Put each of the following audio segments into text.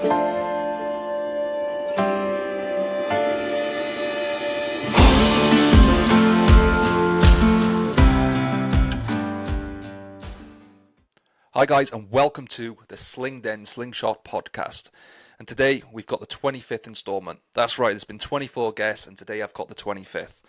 Hi guys, and welcome to the Slingshot podcast. And today we've got the 25th installment. That's right, there's been 24 guests, and today I've got the 25th.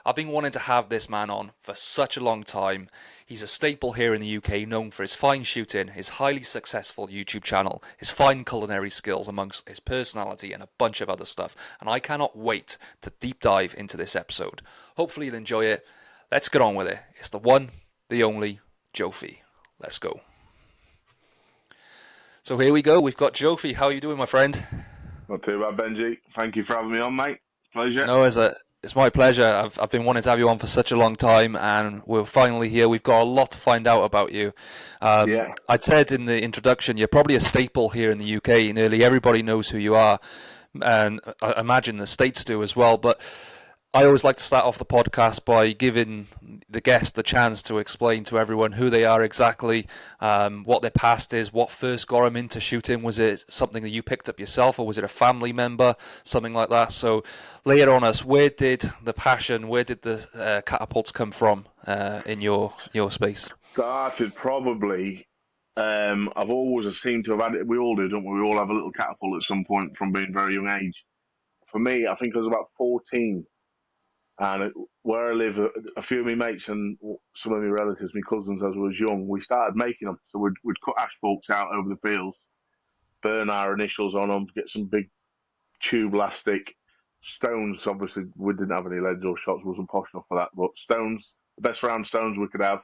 I've been wanting to have this man on for such a long time. He's a staple here in the UK, known for his fine shooting, his highly successful YouTube channel, his fine culinary skills, amongst his personality and a bunch of other stuff. And I cannot wait to deep dive into this episode. Hopefully you'll enjoy it. Let's get on with it. It's the one, the only, Joefe. Let's go. So here we go. We've got Joefe. How are you doing, my friend? Not too bad, Benji. Thank you for having me on, mate. Pleasure. No, it's my pleasure. I've been wanting to have you on for such a long time, and we're finally here. We've got a lot to find out about you. Yeah. I said in the introduction, you're probably a staple here in the UK. Nearly everybody knows who you are, and I imagine the States do as well. But I always like to start off the podcast by giving the guest the chance to explain to everyone who they are exactly, what their past is, what first got them into shooting. Was it something that you picked up yourself, or was it a family member, something like that? So lay it on us. Where did the passion, where did the catapults come from in your space? Started probably. I've always seemed to have had it. We all do, don't we? We all have a little catapult at some point from being very young age. For me, I think I was about 14. And where I live, a few of my mates and some of my relatives, my cousins, as I was young, we started making them. So we'd cut asphalt out over the fields, burn our initials on them, get some big tube elastic stones. Obviously, we didn't have any leads or shots, wasn't posh enough for that. But stones, the best round stones we could have.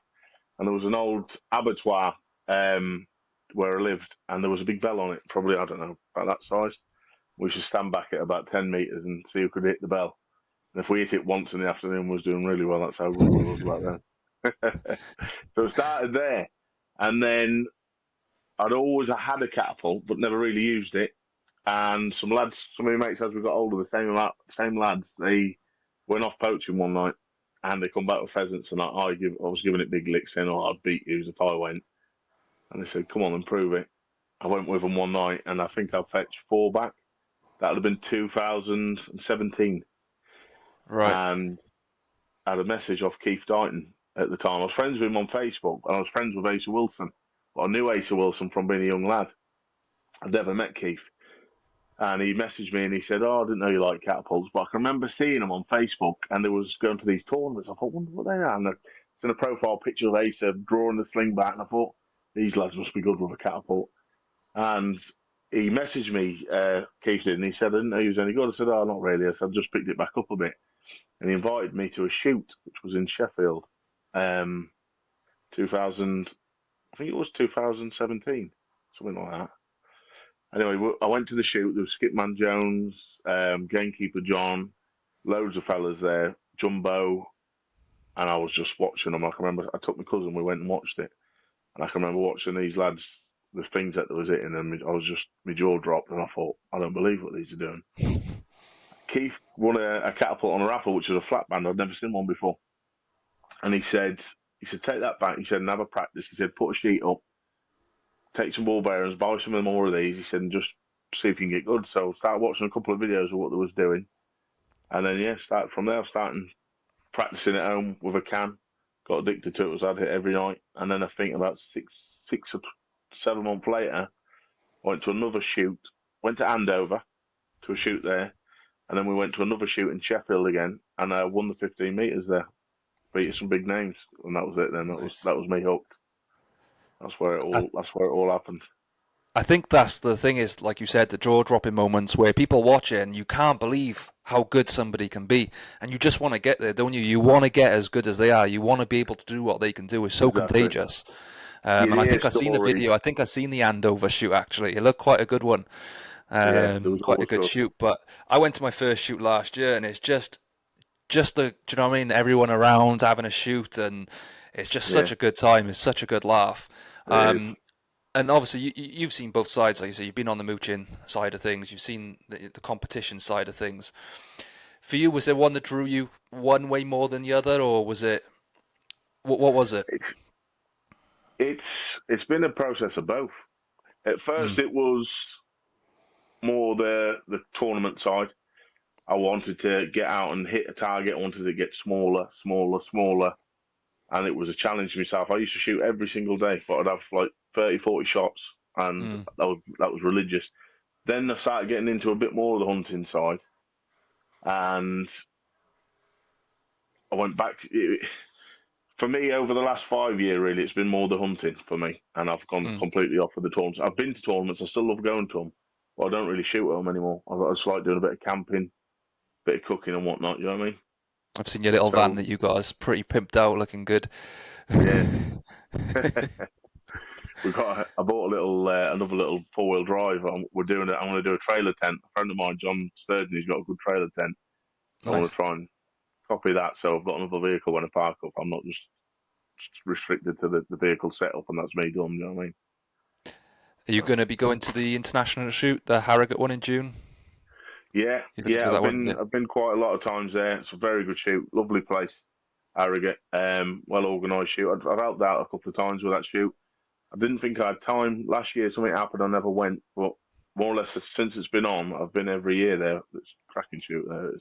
And there was an old abattoir where I lived, and there was a big bell on it, probably, I don't know, about that size. We should stand back at about 10 metres and see who could hit the bell. And if we hit it once in the afternoon, we was doing really well. That's how good we was back then. So it started there. And then I'd always had a catapult, but never really used it. And some lads, some of my mates, as we got older, the same lads, they went off poaching one night, and they come back with pheasants, and I was giving it big licks, saying, "Oh, I'd beat you if I went." And they said, "Come on and prove it." I went with them one night, and I think I fetched 4 back. That would have been 2017. Right. And I had a message off Keith Dighton at the time. I was friends with him on Facebook, and I was friends with Asa Wilson. But I knew Asa Wilson from being a young lad. I'd never met Keith. And he messaged me and he said, "Oh, I didn't know you liked catapults, but I can remember seeing them on Facebook, and they was going to these tournaments. I thought, wonder what they are." And it's in a profile picture of Asa drawing the sling back, and I thought, these lads must be good with a catapult. And he messaged me, Keith did, and he said, "I didn't know he was any good." I said, "Oh, not really." I said, "I just picked it back up a bit." And he invited me to a shoot, which was in Sheffield, 2000, I think it was 2017, something like that. Anyway, I went to the shoot. There was Skipman Jones, Gamekeeper John, loads of fellas there, Jumbo, and I was just watching them. I can remember I took my cousin, we went and watched it, and I can remember watching these lads, the things that they was hitting, and I was just, my jaw dropped, and I thought, I don't believe what these are doing. Keith won a catapult on a raffle, which was a flat band. I'd never seen one before. And he said, take that back. He said, and have a practice. He said, put a sheet up, take some ball bearings, buy some more of these. He said, and just see if you can get good. So I started watching a couple of videos of what they was doing. And then, started from there, starting practicing at home with a can. Got addicted to it, I'd hit every night. And then I think about 6 or 7 months later, I went to another shoot, went to Andover to a shoot there. And then we went to another shoot in Sheffield again, and I won the 15 metres there. Beat some big names, and that was it. Then that was me hooked. That's where it all happened. I think that's the thing is, like you said, the jaw-dropping moments where people watch it and you can't believe how good somebody can be, and you just want to get there, don't you? You want to get as good as they are. You want to be able to do what they can do. It's so contagious. And I think I've seen the video. I think I've seen the Andover shoot, actually. It looked quite a good one. Quite a good shoot. But I went to my first shoot last year, and it's just the, do you know what I mean? Everyone around having a shoot, and it's just such a good time. It's such a good laugh. And obviously, you've seen both sides. Like you say, you've been on the mooching side of things. You've seen the competition side of things. For you, was there one that drew you one way more than the other, or was it? What was it? It's been a process of both. At first, it was more the tournament side. I wanted to get out and hit a target. I wanted to get smaller, smaller, smaller, and it was a challenge to myself. I used to shoot every single day, but I'd have like 30, 40 shots, and Mm. that was religious. Then I started getting into a bit more of the hunting side, and I went back. For me, over the last 5 years, really, it's been more the hunting for me, and I've gone Mm. completely off of the tournaments. I've been to tournaments, I still love going to them, but I don't really shoot at them anymore. I just like doing a bit of camping, bit of cooking and whatnot. You know what I mean? I've seen your little van So that you got is pretty pimped out, looking good. yeah, I bought a little another little 4 wheel drive. We're doing it. I'm going to do a trailer tent. A friend of mine, John Sturgeon, he's got a good trailer tent. I want Nice. to try and copy that. So I've got another vehicle when I park up. I'm not just restricted to the vehicle setup, and that's me done. You know what I mean? Are you So going to be going to the international shoot, the Harrogate one in June? yeah, You're looking to yeah. do I've that one, yeah. been I've been quite a lot of times there. It's a very good shoot, lovely place, Harrogate. Well organised shoot. I've helped out a couple of times with that shoot. I didn't think I had time last year. Something happened. I never went, but more or less since it's been on, I've been every year there. It's a cracking shoot there.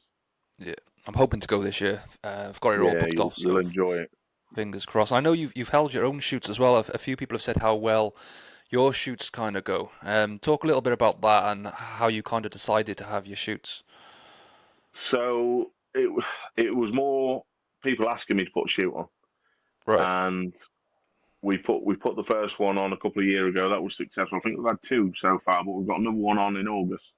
Yeah, I'm hoping to go this year. I've got it all Yeah, booked off, you'll so enjoy it. fingers crossed. I know you've held your own shoots as well. A few people have said how well your shoots kind of go. Talk a little bit about that and how you kind of decided to have your shoots. So it was more people asking me to put a shoot on, Right, and we put the first one on a couple of years ago. That was successful. I think we've had two so far, but we've got another one on in August.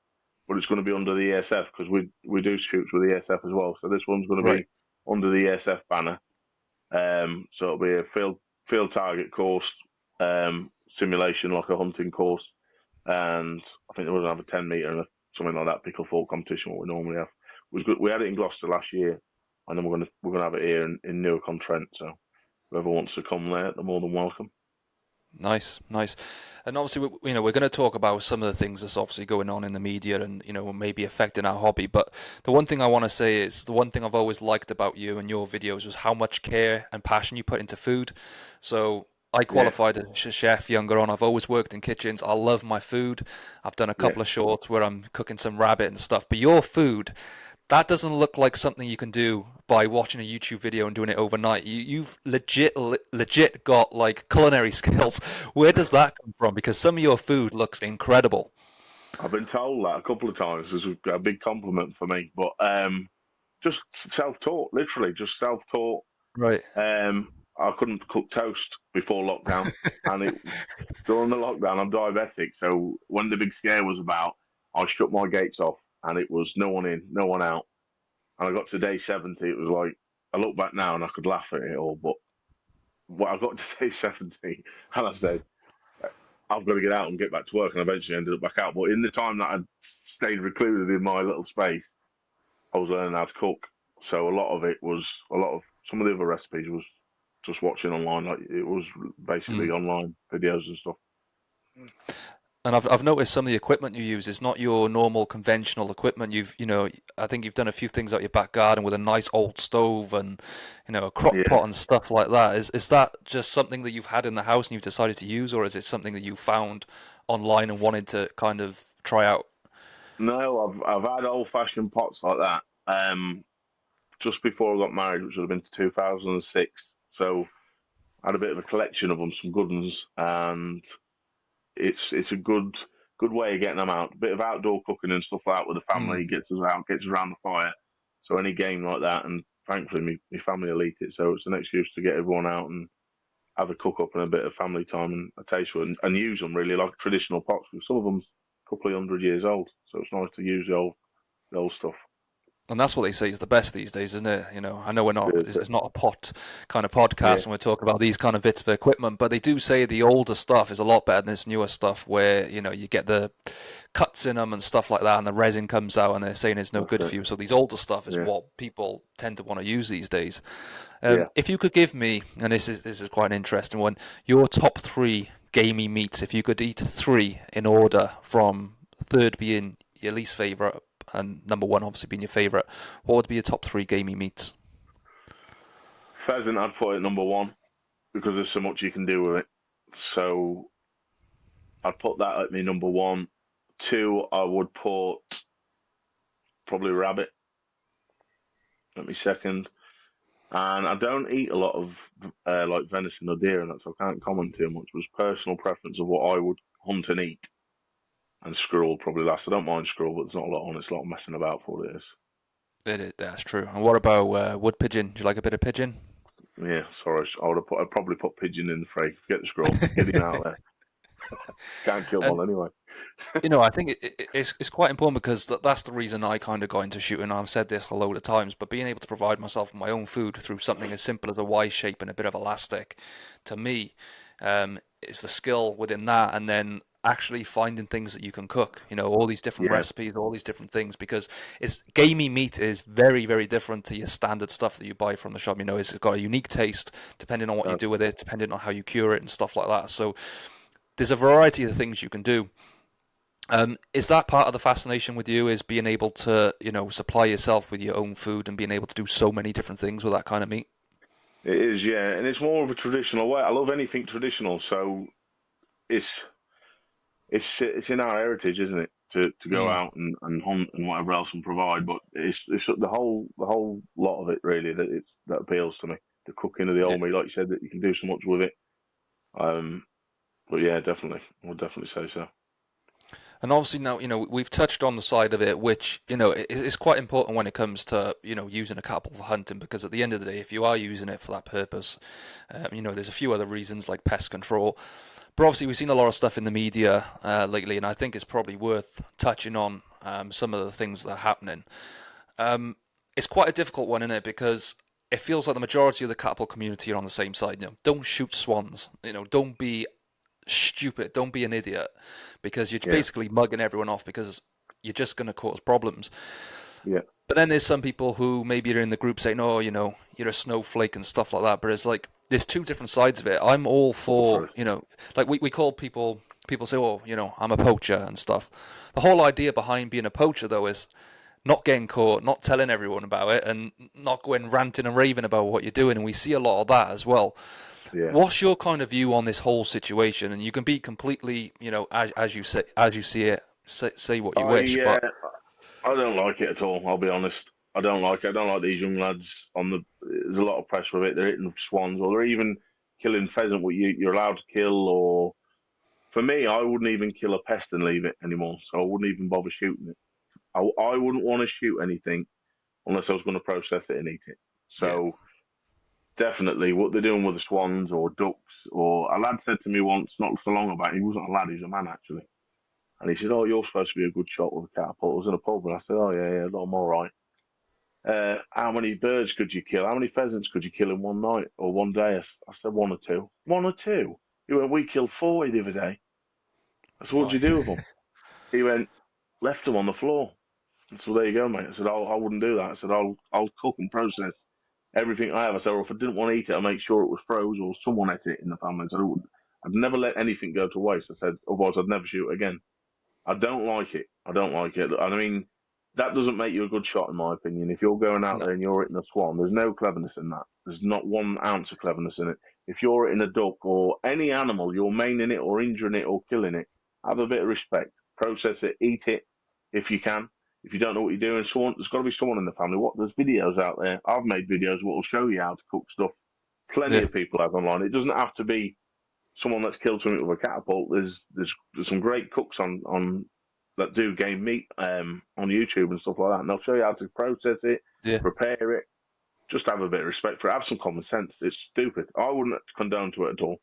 But it's going to be under the ESF because we do shoots with the ESF as well. So this one's going to right. be under the ESF banner. So it'll be a field target course, simulation like a hunting course, and I think we're going to have a 10 meter and something like that pickle fork competition. What we normally have. We had it in Gloucester last year, and then we're gonna have it here in Newark on Trent. So whoever wants to come there, they're more than welcome. Nice, nice. And obviously, we're going to talk about some of the things that's obviously going on in the media and, maybe affecting our hobby. But the one thing I want to say is the one thing I've always liked about you and your videos was how much care and passion you put into food. So I Yeah, qualified as a chef younger on. I've always worked in kitchens. I love my food. I've done a yeah. couple of shorts where I'm cooking some rabbit and stuff. But your food, that doesn't look like something you can do by watching a YouTube video and doing it overnight. You've legit got like culinary skills. Where does that come from? Because some of your food looks incredible. I've been told that a couple of times. It's a big compliment for me, but just self-taught, literally, just self-taught. Right. I couldn't cook toast before lockdown, and during the lockdown, I'm diabetic. So when the big scare was about, I shut my gates off, and it was no one in, no one out. And I got to day 70. It was like I look back now and I could laugh at it all, but when I got to day 70, and I said, I've got to get out and get back to work, and eventually ended up back out. But in the time that I'd stayed recluded in my little space, I was learning how to cook. So a lot of some of the other recipes was just watching online. Like it was basically Mm. online videos and stuff. And I've noticed some of the equipment you use is not your normal conventional equipment. I think you've done a few things out your back garden with a nice old stove and, a crock Yeah. pot and stuff like that. Is that just something that you've had in the house and you've decided to use, or is it something that you found online and wanted to kind of try out? No, I've had old fashioned pots like that. Just before I got married, which would have been 2006. So I had a bit of a collection of them, some good ones, and it's a good way of getting them out. A bit of outdoor cooking and stuff like that with the Mm. family gets us out, gets us around the fire. So any game like that, and thankfully my family will eat it, so it's an excuse to get everyone out and have a cook up and a bit of family time and a taste for it, and use them really like traditional pots. Because some of them's a couple of 100 years old, so it's nice to use the old stuff. And that's what they say is the best these days, isn't it? I know we're not, It it's not a pot kind of podcast Yeah, and we're talking about these kind of bits of equipment, but they do say the older stuff is a lot better than this newer stuff where, you get the cuts in them and stuff like that and the resin comes out and they're saying it's no that's good for it. you. So these older stuff is Yeah, what people tend to want to use these days. yeah. If you could give me, and this is quite an interesting one, your top three gamey meats, if you could eat three in order from third being your least favorite and number one obviously being your favorite, what would be your top three gamey meats? Pheasant, I'd put it number one because there's so much you can do with it. So I'd put that at me number one. two, I would put probably rabbit at my second. And I don't eat a lot of like venison or deer, and that, so I can't comment too much. It was personal preference of what I would hunt and eat. And squirrel probably last. I don't mind squirrel, but there's not a lot on. It's a lot of messing about for what it is. That's true. And what about wood pigeon? Do you like a bit of pigeon? Yeah, sorry. I'd probably put pigeon in the fray. Forget the squirrel. Get him out there. Can't kill And one anyway. I think it's quite important because that's the reason I kind of got into shooting. I've said this a load of times, but being able to provide myself with my own food through something as simple as a Y shape and a bit of elastic, to me, is the skill within that, and then actually finding things that you can cook. All these different Yeah, recipes, all these different things, because it's gamey meat is very, very different to your standard stuff that you buy from the shop. It's got a unique taste depending on what you that's do with it, depending on how you cure it and stuff like that. So there's a variety of things you can do. Is that part of the fascination with you, is being able to, supply yourself with your own food and being able to do so many different things with that kind of meat? it is. Yeah, and it's more of a traditional way. I love anything traditional, so it's it's in our heritage, isn't it? To go Mm, out and hunt and whatever else and provide, but it's the whole lot of it really that appeals to me. The cooking of the yeah. old meat, like you said, that you can do so much with it. Um, but yeah, definitely, I would definitely say so. And obviously now, we've touched on the side of it, which, is quite important when it comes to, using a catapult for hunting, because at the end of the day, if you are using it for that purpose, there's a few other reasons like pest control. But obviously, we've seen a lot of stuff in the media lately, and I think it's probably worth touching on some of the things that are happening. Um, it's quite a difficult one, isn't it? Because it feels like the majority of the catapult community are on the same side. Don't shoot swans. Don't be stupid. Don't be an idiot, because you're Yeah, basically mugging everyone off because you're just going to cause problems. yeah, But then there's some people who maybe are in the group saying, "Oh, you're a snowflake and stuff like that." But it's like there's two different sides of it. I'm all all for, true. like we call people say, "Oh, I'm a poacher" and stuff. The whole idea behind being a poacher though is not getting caught, not telling everyone about it, and not going ranting and raving about what you're doing. And we see a lot of that as well. Yeah, What's your kind of view on this whole situation? And you can be completely, as you say, as you see it, say what you wish. I But I don't like it at all. I'll be honest. I don't like it. I don't like these young lads on the. There's a lot of press with it. They're hitting swans, or they're even killing pheasant. What you're allowed to kill, or for me, I wouldn't even kill a pest and leave it anymore. So I wouldn't even bother shooting it. I wouldn't want to shoot anything unless I was going to process it and eat it. yeah, So definitely, what they're doing with the swans or ducks, or a lad said to me once, not so long about. He wasn't a lad. He was a man actually. And he said, "Oh, you're supposed to be a good shot with a catapult." I was in a pub, and I said, "Oh yeah, yeah, I'm all right." How many birds could you kill? How many pheasants could you kill in one night or one day? I said, one or two. One or two? He went, we killed 40 the other day. I said, what'd right, you do with them? He went, left them on the floor. I said, well, there you go, mate. I said, I wouldn't do that. I said, I'll cook and process everything I have. I said, well, if I didn't want to eat it, I'd make sure it was froze or someone ate it in the family. I said, I'd never let anything go to waste. I said, otherwise I'd never shoot again. I don't like it. I don't like it. I mean, that doesn't make you a good shot, in my opinion. If you're going out no, there and you're hitting a swan, there's no cleverness in that. There's not 1 ounce of cleverness in it. If you're hitting a duck or any animal, you're maiming it or injuring it or killing it, have a bit of respect. Process it, eat it if you can. If you don't know what you're doing, there's got to be someone in the family. There's videos out there. I've made videos that will show you how to cook stuff. Plenty yeah, of people have online. It doesn't have to be someone that's killed something with a catapult. There's some great cooks on that do game meat on YouTube and stuff like that, and they'll show you how to process it, yeah, prepare it. Just have a bit of respect for it. Have some common sense. It's stupid. I wouldn't condone to it at all.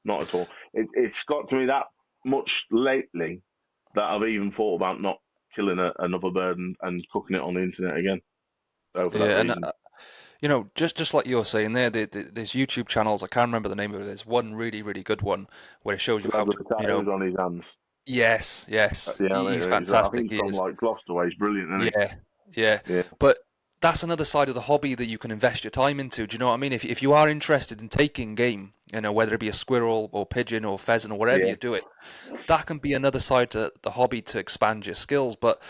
Not at all. It's got to me that much lately that I've even thought about not killing another bird and cooking it on the internet again over that yeah. And reason. just like you're saying there, there's YouTube channels. I can't remember the name of it. There's one really, really good one where it shows The you lad how with to, the tattoos on his hands. yes, yes, Yeah, he's I think fantastic. he's He from is. like Gloucester way. He's brilliant, isn't Yeah, yeah. he? Yeah, But that's another side of the hobby that you can invest your time into. Do you know what I mean? If you are interested in taking game, whether it be a squirrel or pigeon or pheasant or whatever yeah, you do it, that can be another side to the hobby to expand your skills. But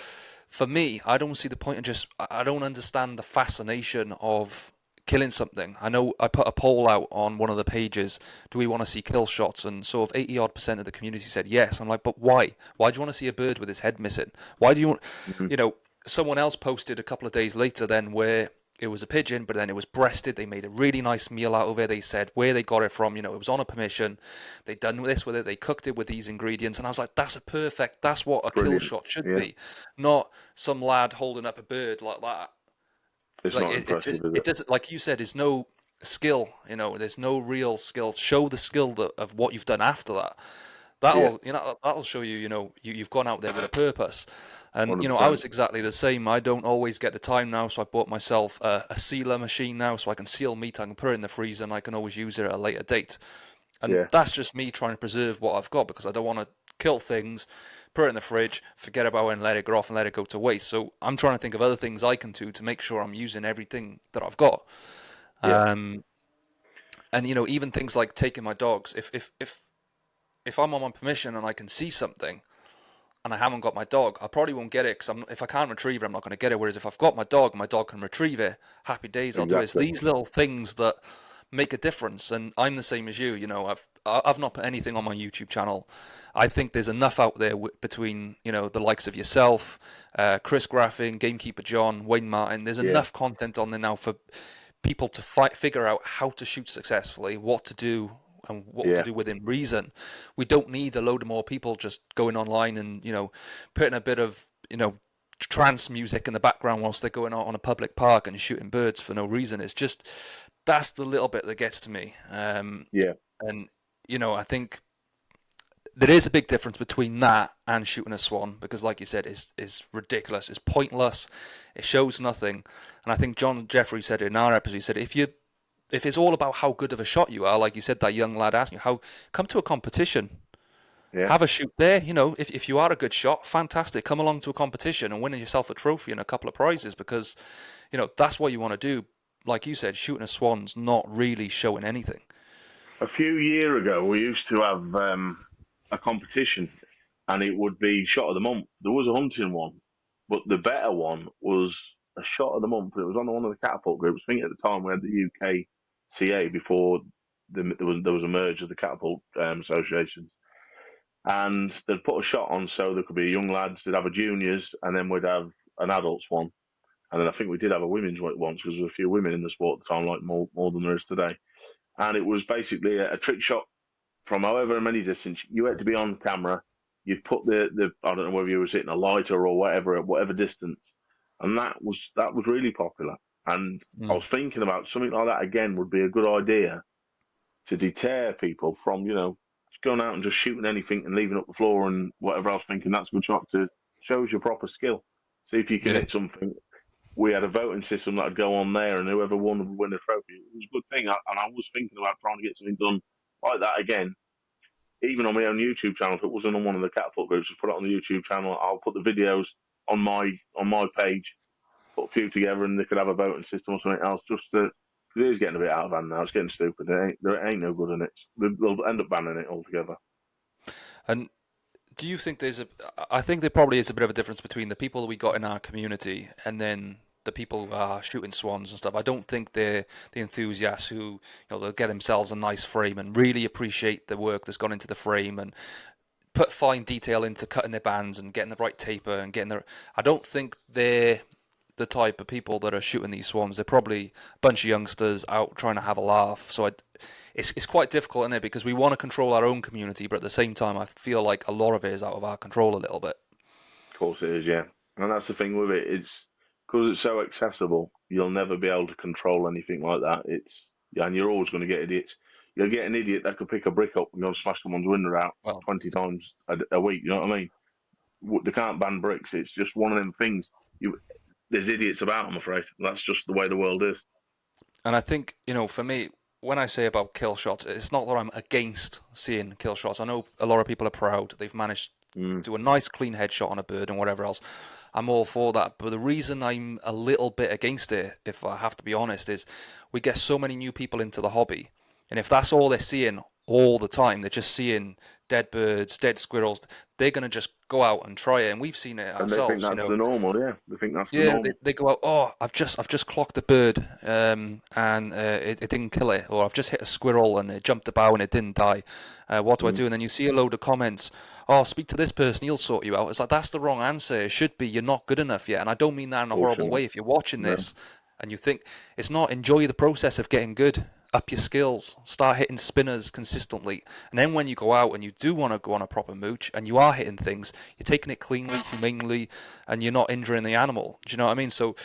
for me, I don't see the point in just, I don't understand the fascination of killing something. I know I put a poll out on one of the pages, do we want to see kill shots? And sort of 80 odd percent of the community said yes. I'm like, but why? Why do you want to see a bird with his head missing? Why do you want, Mhm. you know, someone else posted a couple of days later then where it was a pigeon, but then it was breasted. They made a really nice meal out of it. They said where they got it from. It was on a permission. They'd done this with it. They cooked it with these ingredients. And I was like, that's what a kill Brilliant. shot should Yeah, be. Not some lad holding up a bird like that. it's Like not impressive, is it it? doesn't, like you said, there's no skill, there's no real skill. Show the skill of what you've done after that. Yeah, That'll show you, you've gone out there with a purpose. And, hundred I percent. was exactly the same. I don't always get the time now, so I bought myself a sealer machine now, so I can seal meat, I can put it in the freezer, and I can always use it at a later date. And Yeah, that's just me trying to preserve what I've got because I don't want to kill things, put it in the fridge, forget about it, and let it go off and let it go to waste. So I'm trying to think of other things I can do to make sure I'm using everything that I've got. yeah, Um, and even things like taking my dogs. If I'm on my permission and I can see something and I haven't got my dog, I probably won't get it because if I can't retrieve it, I'm not going to get it. Whereas if I've got my dog can retrieve it. Happy days, I'll do it. It's exactly. these little things that make a difference. And I'm the same as you. I've not put anything on my YouTube channel. I think there's enough out there between the likes of yourself, Chris Graffin, Gamekeeper John, Wayne Martin. There's Yeah, enough content on there now for people to figure out how to shoot successfully, what to do, and what to yeah, do within reason. We don't need a load of more people just going online and putting a bit of trance music in the background whilst they're going out on a public park and shooting birds for no reason. It's just that's the little bit that gets to me. yeah. And I think there is a big difference between that and shooting a swan because, like you said, is ridiculous. It's pointless. It shows nothing. And I think John Jeffrey said it in our episode. He said if it's all about how good of a shot you are, like you said, that young lad asked you, how come to a competition, Yeah. have a shoot there. If you are a good shot, fantastic. Come along to a competition and win yourself a trophy and a couple of prizes because that's what you want to do. Like you said, shooting a swan's not really showing anything. A few years ago, we used to have a competition, and it would be shot of the month. There was a hunting one, but the better one was a shot of the month. It was on one of the catapult groups. I think at the time we had the UKCA before there was a merge of the catapult associations, and they'd put a shot on so there could be young lads. They'd have a juniors, and then we'd have an adults one, and then I think we did have a women's one once because there was a few women in the sport at the time, like more than there is today. And it was basically a trick shot from however many distance. You had to be on camera. You'd put the I don't know whether you were hitting a lighter or whatever at whatever distance, and that was really popular. And I Mm. was thinking about something like that again would be a good idea to deter people from just going out and just shooting anything and leaving up the floor and whatever else, thinking that's a good shot. To shows your proper skill. See if you can Yeah. hit something. We had a voting system that'd go on there, and whoever won would win a trophy. It was a good thing, and I was thinking about trying to get something done like that again, even on my own YouTube channel. If it wasn't on one of the catapult groups, just put it on the YouTube channel. I'll put the videos on my page, put a few together, and they could have a voting system or something else. Just to, cause it is getting a bit out of hand now. It's getting stupid. There ain't no good in it. They'll end up banning it altogether. And do you think I think there probably is a bit of a difference between the people that we got in our community and then the people who are shooting swans and stuff. I don't think they're the enthusiasts who, they'll get themselves a nice frame and really appreciate the work that's gone into the frame and put fine detail into cutting their bands and getting the right taper and getting the. I don't think they're the type of people that are shooting these swans. They're probably a bunch of youngsters out trying to have a laugh. So it's quite difficult, isn't it? Because we want to control our own community, but at the same time, I feel like a lot of it is out of our control a little bit. Of course it is, yeah. And that's the thing with it. It's because it's so accessible. You'll never be able to control anything like that. And you're always going to get idiots. You'll get an idiot that could pick a brick up and go and smash someone's window out Well, 20 times a week. You know what I mean? They can't ban bricks. It's just one of them things. There's idiots about. I'm afraid that's just the way the world is. and I think, for me, when I say about kill shots, it's not that I'm against seeing kill shots. I know a lot of people are proud. They've managed Mm, to do a nice clean headshot on a bird and whatever else. I'm all for that. But the reason I'm a little bit against it, if I have to be honest, is we get so many new people into the hobby. And if that's all they're seeing all the time. They're just seeing dead birds, dead squirrels. They're going to just go out and try it. And we've seen it And they think ourselves, that's the normal, yeah. They think that's the yeah, normal. they go out. Oh, I've just clocked a bird, and it didn't kill it, or I've just hit a squirrel and it jumped the bough and it didn't die. What do I Mm, do? And then you see a load of comments. Oh, speak to this person, he'll sort you out. It's like that's the wrong answer. It should be you're not good enough yet. And I don't mean that in a horrible fortunately, way. If you're watching no. this and you think it's not, enjoy the process of getting good. Up your skills, start hitting spinners consistently, and then when you go out and you do want to go on a proper mooch and you are hitting things, you're taking it cleanly, humanely, and you're not injuring the animal. Do you know what I mean? So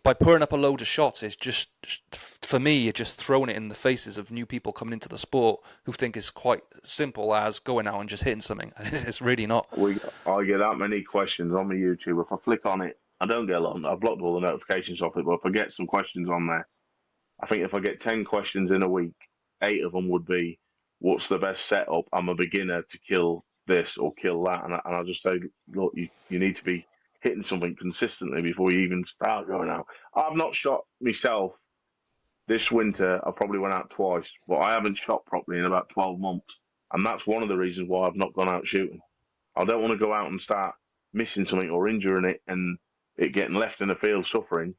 by pouring up a load of shots, it's just, for me, you're just throwing it in the faces of new people coming into the sport who think it's quite simple as going out and just hitting something. It's really not. I get that many questions on my YouTube. If I flick on it, I don't get a lot. I've blocked all the notifications off it, but if I get some questions on there, I think if I get 10 questions in a week, 8 of them would be, what's the best setup? I'm a beginner to kill this or kill that. And I just say, look, you need to be hitting something consistently before you even start going out. I've not shot myself this winter. I probably went out twice, but I haven't shot properly in about 12 months. And that's one of the reasons why I've not gone out shooting. I don't want to go out and start missing something or injuring it and it getting left in the field suffering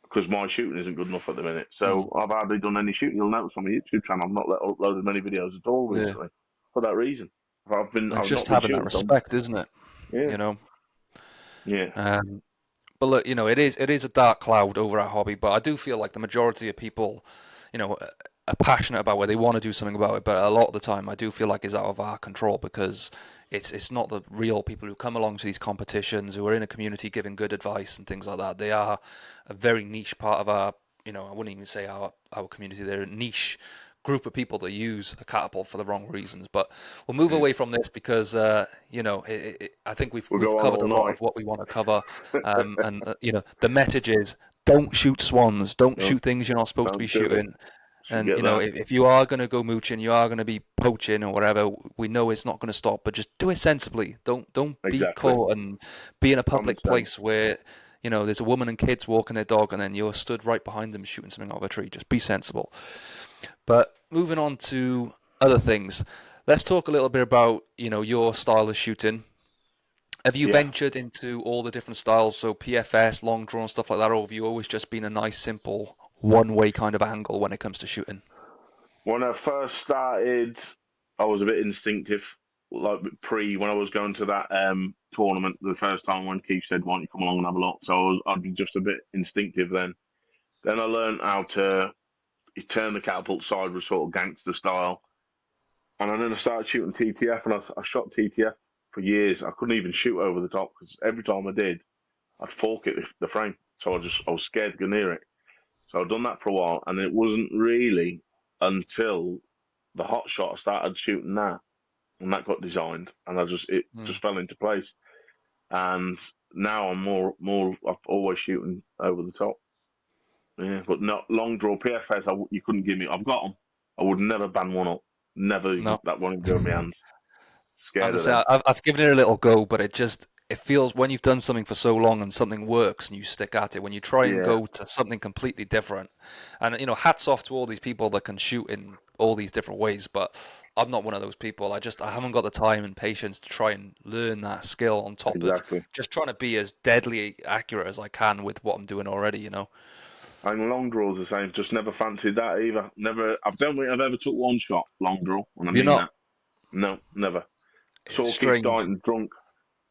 because my shooting isn't good enough at the minute. Mm. So I've hardly done any shooting. You'll notice on my YouTube channel I've not uploaded many videos at all Yeah. recently for that reason. It's I've just not been having that shooting, so respect, isn't it? yeah, You know. yeah, Um, but look, it is a dark cloud over our hobby. But I do feel like the majority of people, are passionate about where they want to do something about it. But a lot of the time, I do feel like it's out of our control because it's not the real people who come along to these competitions who are in a community giving good advice and things like that. They are a very niche part of our, I wouldn't even say our community. They're a niche group of people that use a catapult for the wrong reasons. But we'll move yeah. away from this because I think we've We'll we've go on covered all a lot night. of what we want to cover. And the message is don't shoot swans, don't No, shoot things you're not supposed to be don't do it. shooting. Should And get that if you are going to go mooching, you are going to be poaching or whatever. We know it's not going to stop, but just do it sensibly. Don't be exactly. caught and be in a Common public sense. place where there's a woman and kids walking their dog, and then you're stood right behind them shooting something out of a tree. Just be sensible. But moving on to other things, let's talk a little bit about your style of shooting. Have you Yeah. ventured into all the different styles, so PFS, long drawn, stuff like that, or have you always just been a nice, simple, one-way kind of angle when it comes to shooting? When I first started, I was a bit instinctive. Like when I was going to that tournament the first time when Keith said, "Why don't you come along and have a look?" So I'd be just a bit instinctive then. Then I learned how to turn the catapult side with sort of gangster style, and then I started shooting TTF, and I shot TTF for years. I couldn't even shoot over the top because every time I did, I'd fork it the frame. So I was scared to go near it. So I've done that for a while, and it wasn't really until the hot shot I started shooting that, and that got designed, and it Hmm. just fell into place. And now I'm I'm always shooting over the top. Yeah, but not long draw PFS. You couldn't give me. I've got them. I would never ban one up. Never even No. that won't even go in my hands. I'm Scared the of same. them. I've given it a little go, but it feels when you've done something for so long and something works and you stick at it. When you try and Yeah, go to something completely different, and hats off to all these people that can shoot in all these different ways. But I'm not one of those people. I haven't got the time and patience to try and learn that skill on top of exactly. just trying to be as deadly accurate as I can with what I'm doing already. And long draws the same. Just never fancied that either. Never. I don't think I've ever took one shot long draw, and I Have you mean not? that. No, never. It's Saw Keith strange. Dighton drunk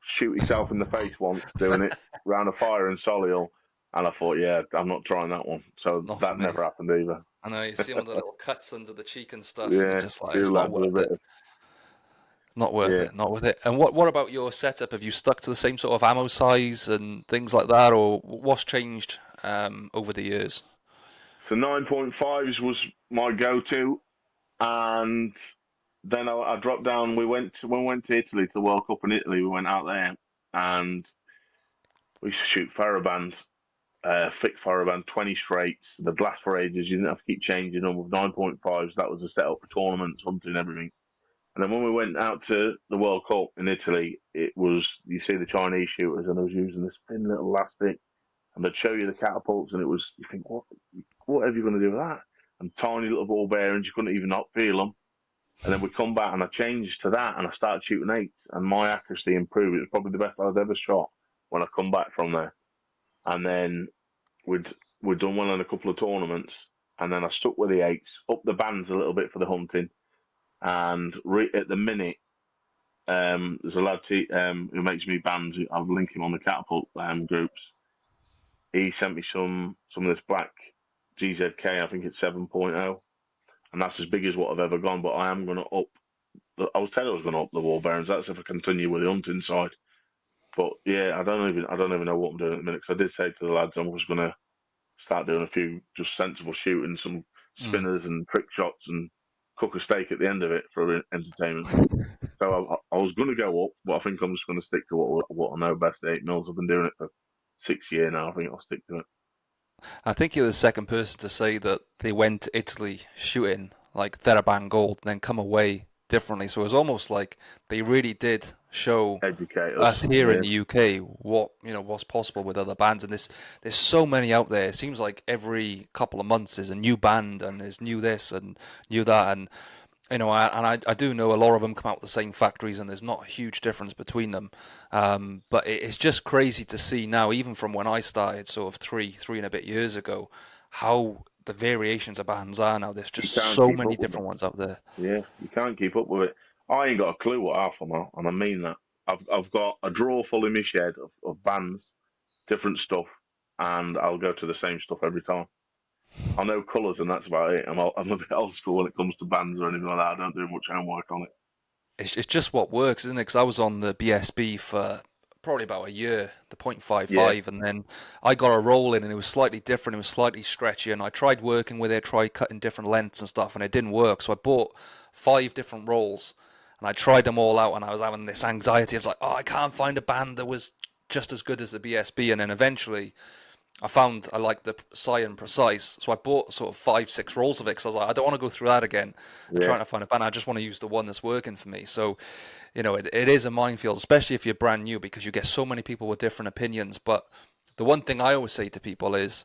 shoot himself in the face once doing it round a fire in Solihull, and I thought, yeah, I'm not trying that one. So Not for that me. never happened either. I know you see them with the little cuts under the cheek and stuff, and you're Yeah, just like, few it's not lads with a worth bit it. of Not worth yeah. it. Not worth it. And what about your setup? Have you stuck to the same sort of ammo size and things like that, or what's changed over the years? So 9.5s was my go-to, and then I dropped down. When we went to Italy to the World Cup in Italy. We went out there and we used to shoot Faraband, thick Faraband, 20 straights. The blast for ages. You didn't have to keep changing them with 9.5s. That was the setup for tournaments, hunting, everything. And then when we went out to the World Cup in Italy, it was you see the Chinese shooters, and I was using this thin little elastic, and they'd show you the catapults, and it was you think what are you going to do with that? And tiny little ball bearings, you couldn't even not feel them. And then we come back and I changed to that and I started shooting eights and my accuracy improved. It was probably the best I'd ever shot when I come back from there. And then we'd we'd done well in a couple of tournaments, and then I stuck with the eights, up the bands a little bit for the hunting, and at the minute, there's a lad who makes me bands. I'll link him on the catapult groups. He sent me some of this black GZK. I think it's 7.0, and that's as big as what I've ever gone. But I am going to up. I was telling I was going to up the wall bearings. That's if I continue with the hunting side. But yeah, I don't even know what I'm doing at the minute. Because I did say to the lads I was going to start doing a few just sensible shooting, some Mm. spinners and trick shots, and cook a steak at the end of it for entertainment. So I was going to go up, but I think I'm just going to stick to what I know best. 8 mils. I've been doing it for 6 years now. I think I'll stick to it. I think you're the second person to say that they went to Italy shooting like Theraban Gold and then come away differently. So it was almost like they really did show Educate us us. here in Yeah, the UK what what's possible with other bands. And there's so many out there. It seems like every couple of months there's a new band and there's new this and new that. And I do know a lot of them come out of the same factories, and there's not a huge difference between them. But it's just crazy to see now, even from when I started, sort of three and a bit years ago, how the variations of bands are now. There's you just can't so keep many up with them. different ones out there. Yeah, you can't keep up with it. I ain't got a clue what half of them are, and I mean that. I've got a drawer full in my shed of bands, different stuff, and I'll go to the same stuff every time. I know colours and that's about it. I'm a bit old school when it comes to bands or anything like that. I don't do much homework on it. It's just what works, isn't it? Because I was on the BSB for probably about a year, the Yeah, .55, and then I got a roll in, and it was slightly different. It was slightly stretchy, and I tried working with it, tried cutting different lengths and stuff, and it didn't work. So I bought 5 different rolls, and I tried them all out, and I was having this anxiety. I was like, oh, I can't find a band that was just as good as the BSB, and then eventually I found I liked the Cyan Precise, so I bought sort of 5, 6 rolls of it because I was like, I don't want to go through that again and yeah, trying to find a band. I just want to use the one that's working for me. So, it is a minefield, especially if you're brand new, because you get so many people with different opinions. But the one thing I always say to people is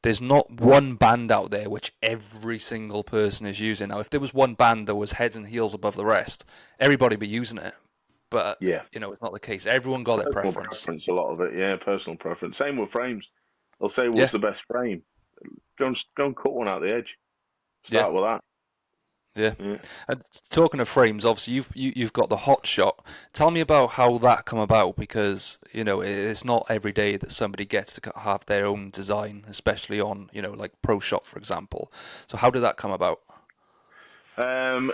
there's not one band out there which every single person is using. Now, if there was one band that was heads and heels above the rest, everybody would be using it. But, yeah. it's not the case. Everyone got their Personal preference. preference, a lot of it. Yeah, personal preference. Same with frames. They'll say, "What's Yeah, the best frame?" Go and cut one out the edge. yeah. Start with that. Yeah. Yeah. And talking of frames, obviously you've got the hot shot. Tell me about how that come about, because it's not every day that somebody gets to have their own design, especially on like Pro Shot, for example. So how did that come about? Um,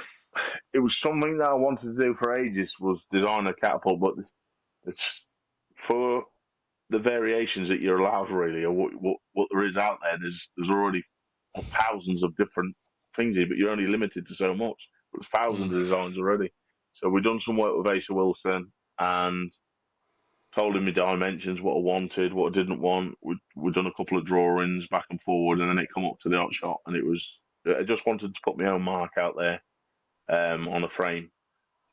it was something that I wanted to do for ages. Was design a catapult, but it's for the variations that you're allowed, really, or what there is out there. There's already thousands of different things here, but you're only limited to so much. There's thousands Mm, of designs already. So we've done some work with Asa Wilson and told him my dimensions, what I wanted, what I didn't want. We'd done a couple of drawings back and forward, and then it come up to the hot shot, and I just wanted to put my own mark out there on a frame,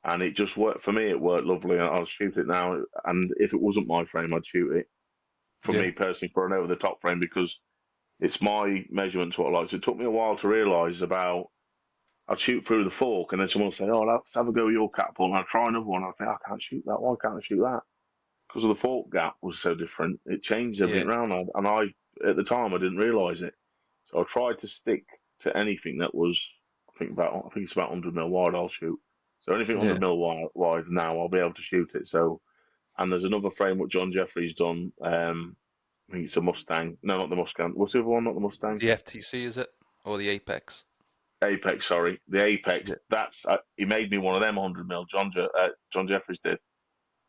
and it just worked for me. It worked lovely. I'll shoot it now, and if it wasn't my frame, I'd shoot it for yeah, me personally for an over the top frame because it's my measurements what I like. So it took me a while to realise about. I'd shoot through the fork, and then someone would say, "Oh, let's have a go with your catapult." And I'd try another one. I'd think, "I can't shoot that. Why can't I shoot that?" Because of the fork gap was so different. It changed yeah, everything around, and I at the time I didn't realise it. So I tried to stick to anything that was, I think it's about 100 mil wide. I'll shoot. So anything yeah. 100 mil wide now, I'll be able to shoot it. So, and there's another frame what John Jeffrey's done. I think it's a Mustang. No, not the Mustang. What's the other one? Not the Mustang. The FTC, is it? Or the Apex? Apex. Sorry, the Apex. Yeah, That's he made me one of them 100 mil. John Jeffries did,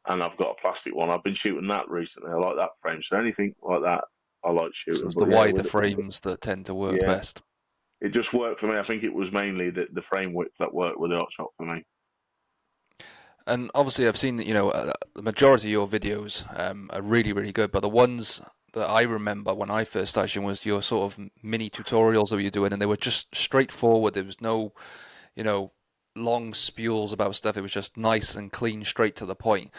and I've got a plastic one. I've been shooting that recently. I like that frame. So anything like that, I like so shooting. it's the But yeah, wider frames that tend to work yeah, best. it just worked for me. I think it was mainly the frame width that worked with the hot shot for me. And obviously, I've seen that the majority of your videos are really, really good. But the ones that I remember when I first started shooting was your sort of mini tutorials that you're doing, and they were just straightforward. There was no, you know, long spewels about stuff. It was just nice and clean, straight to the point.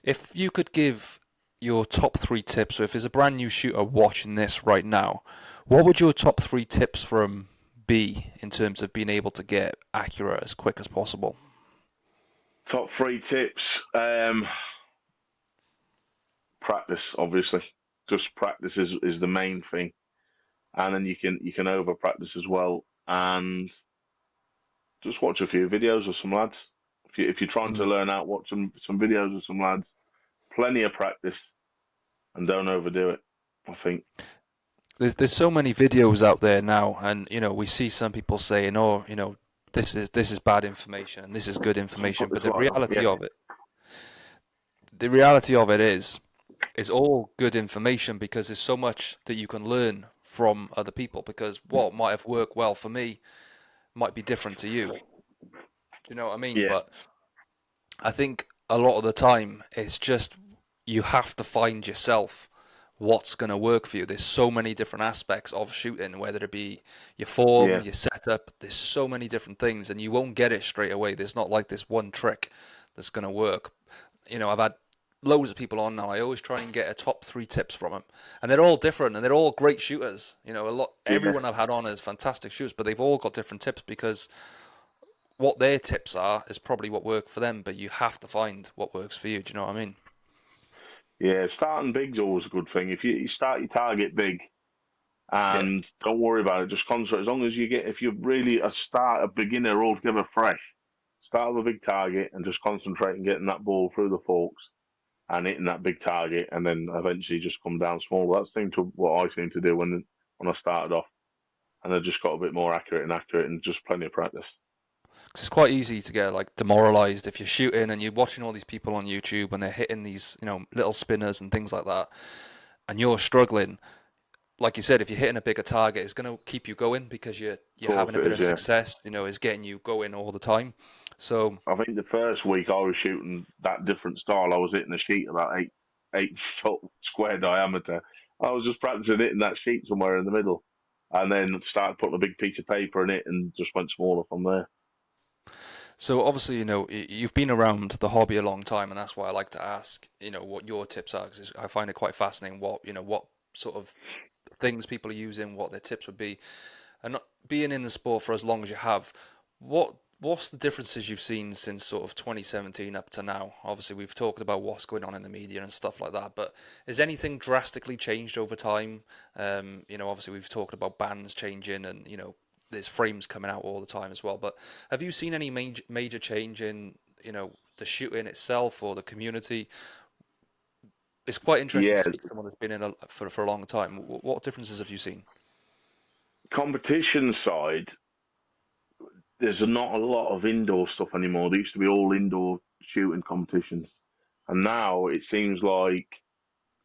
If you could give your top 3 tips, so if there's a brand new shooter watching this right now, what would your top 3 tips for 'em be in terms of being able to get accurate as quick as possible? Top three tips. Practice, obviously. Just practice is the main thing, and then you can over practice as well, and just watch a few videos of some lads. If you're trying to Mm. learn out, watch some videos of some lads. Plenty of practice, and don't overdo it. I think. There's so many videos out there now, and we see some people saying, "Oh, this is bad information and this is good information," but It's like that. Yeah, the reality of it is all good information because there's so much that you can learn from other people because what might have worked well for me might be different to you. Do you know what I mean? yeah, But I think a lot of the time it's just you have to find yourself what's going to work for you. There's so many different aspects of shooting, whether it be your form, yeah, your setup, there's so many different things and you won't get it straight away. There's not like this one trick that's going to work. I've had loads of people on now. I always try and get a top three tips from them, and they're all different and they're all great shooters. yeah, Everyone I've had on is fantastic shooters, but they've all got different tips because what their tips are is probably what worked for them, but you have to find what works for you. Do you know what I mean? yeah. Starting big's always a good thing. If you start your target big Yeah. and don't worry about it, just concentrate. As long as if you're really a beginner altogether fresh, start with a big target and just concentrate on getting that ball through the forks and hitting that big target, and then eventually just come down small. That's what I seem to do when I started off, and I just got a bit more accurate and just plenty of practice. 'Cause it's quite easy to get like demoralized if you're shooting and you're watching all these people on YouTube and they're hitting these, little spinners and things like that, and you're struggling. Like you said, if you're hitting a bigger target, it's going to keep you going because Of you're course having a it bit is, of yeah. success. It's getting you going all the time. So I think the first week I was shooting that different style. I was hitting a sheet about 8 foot square diameter. I was just practicing hitting that sheet somewhere in the middle, and then started putting a big piece of paper in it, and just went smaller from there. So obviously, you've been around the hobby a long time, and that's why I like to ask, what your tips are, because I find it quite fascinating what sort of things people are using, what their tips would be, and being in the sport for as long as you have, what's the differences you've seen since sort of 2017 up to now? Obviously, we've talked about what's going on in the media and stuff like that, but has anything drastically changed over time? Obviously, we've talked about bands changing and there's frames coming out all the time as well. But have you seen any major change in the shooting itself or the community? It's quite interesting to Yeah, speak to someone that's been in for a long time. What differences have you seen? competition side, there's not a lot of indoor stuff anymore. There used to be all indoor shooting competitions, and now it seems like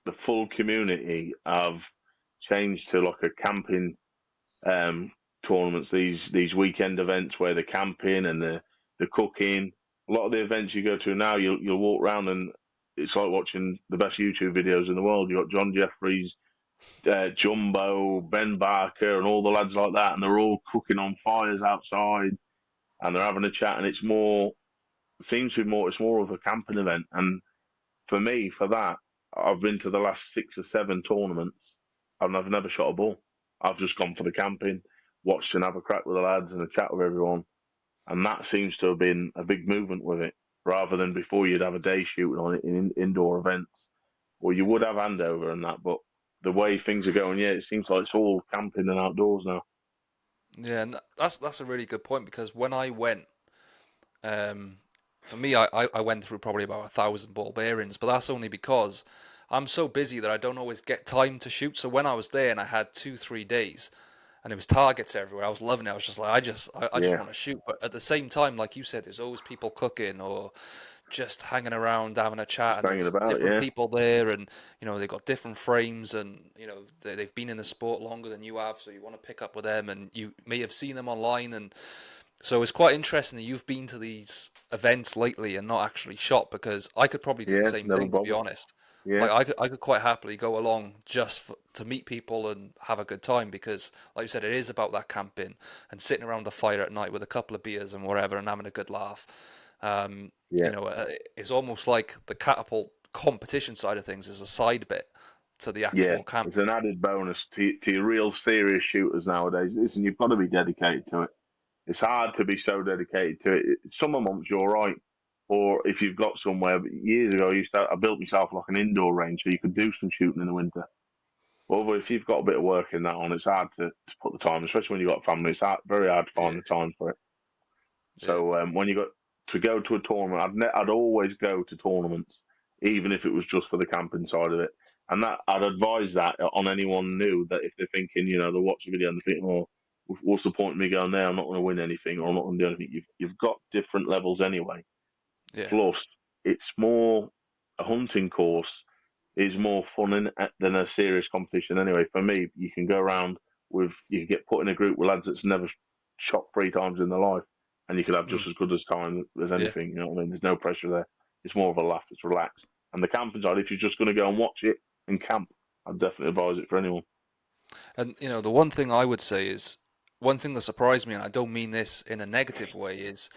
the full community have changed to like a camping um, tournaments. These weekend events where the camping and the cooking. A lot of the events you go to now, you'll walk around and it's like watching the best YouTube videos in the world. You got John Jeffries, Jumbo, Ben Barker, and all the lads like that, and they're all cooking on fires outside, and they're having a chat, and seems to be more, it's more of a camping event. And for me, for that, I've been to the last 6 or 7 tournaments, and I've never shot a ball. I've just gone for the camping, watched and have a crack with the lads and a chat with everyone, and that seems to have been a big movement with it. Rather than before, you'd have a day shooting on it in indoor events, or you would have handover and that. But the way things are going, yeah, it seems like it's all camping and outdoors now. Yeah, and that's a really good point because when I went, Um, for me, I went through probably about 1,000 ball bearings, but that's only because I'm so busy that I don't always get time to shoot. So when I was there and I had 2, 3 days, and it was targets everywhere, I was loving it. I was just like, I just Yeah, want to shoot. But at the same time, like you said, there's always people cooking or just hanging around having a chat, just and hanging there's about, different yeah. people there, and they've got different frames, and they've been in the sport longer than you have, so you want to pick up with them, and you may have seen them online, and so it's quite interesting that you've been to these events lately and not actually shot because I could probably do the Yeah, same never thing, to be bothered. honest. Yeah, Like I could quite happily go along just to meet people and have a good time because, like you said, it is about that camping and sitting around the fire at night with a couple of beers and whatever and having a good laugh. Um, yeah, it's almost like the catapult competition side of things is a side bit to the Yeah, actual camp. it's an added bonus to your real serious shooters nowadays. Listen, you've got to be dedicated to it. It's hard to be so dedicated to it. Summer months, you're right. Or if you've got somewhere, but years ago, I built myself like an indoor range so you could do some shooting in the winter. Well, if you've got a bit of work in that on, it's hard to put the time, especially when you've got family. It's very hard to Yeah, find the time for it. yeah, So when you got to go to a tournament, I'd always go to tournaments, even if it was just for the camping side of it. And that I'd advise that on anyone new that if they're thinking, they watch a video and they think, oh, what's the point of me going there? I'm not going to win anything, or I'm not going to do anything. You've got different levels anyway. yeah. Plus, it's more a hunting course is more fun than a serious competition. Anyway, for me, you can go around you can get put in a group with lads that's never shot 3 times in their life, and you could have Mm, just as good as time as yeah. anything. You know what I mean? There's no pressure there. It's more of a laugh. It's relaxed. And the camping side, if you're just going to go and watch it and camp, I'd definitely advise it for anyone. And the one thing I would say is one thing that surprised me, and I don't mean this in a negative way, is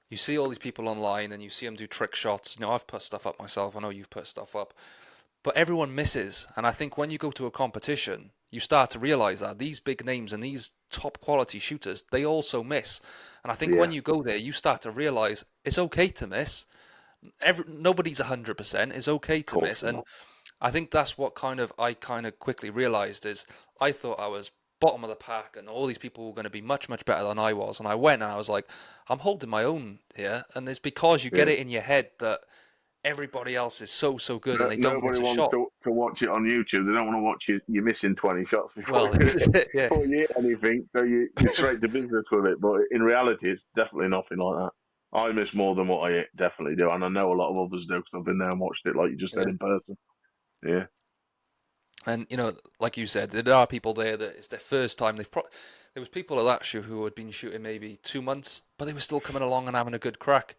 you see all these people online and you see them do trick shots. I've put stuff up myself. I know you've put stuff up, but everyone misses. And I think when you go to a competition, you start to realize that these big names and these top quality shooters, they also miss. And I think Yeah, when you go there, you start to realize it's okay to miss. Nobody's 100%. It's okay of to course miss. And not. I think that's what I kind of quickly realized is I thought I was bottom of the pack and all these people were going to be much, much better than I was. And I went and I was like, I'm holding my own here. And it's because you get Yeah. it in your head that everybody else is so, so good and they don't Nobody miss a wants shot. to watch it on YouTube. They don't want to watch you missing 20 shots Well, this is it. Yeah. before you hit anything. So you're straight to business with it. But in reality, it's definitely nothing like that. I miss more than what I definitely do. And I know a lot of others do because I've been there and watched it, like you just said, Yeah. in person. Yeah. And like you said, there are people there that it's their first time. There was people at that show who had been shooting maybe 2 months, but they were still coming along and having a good crack.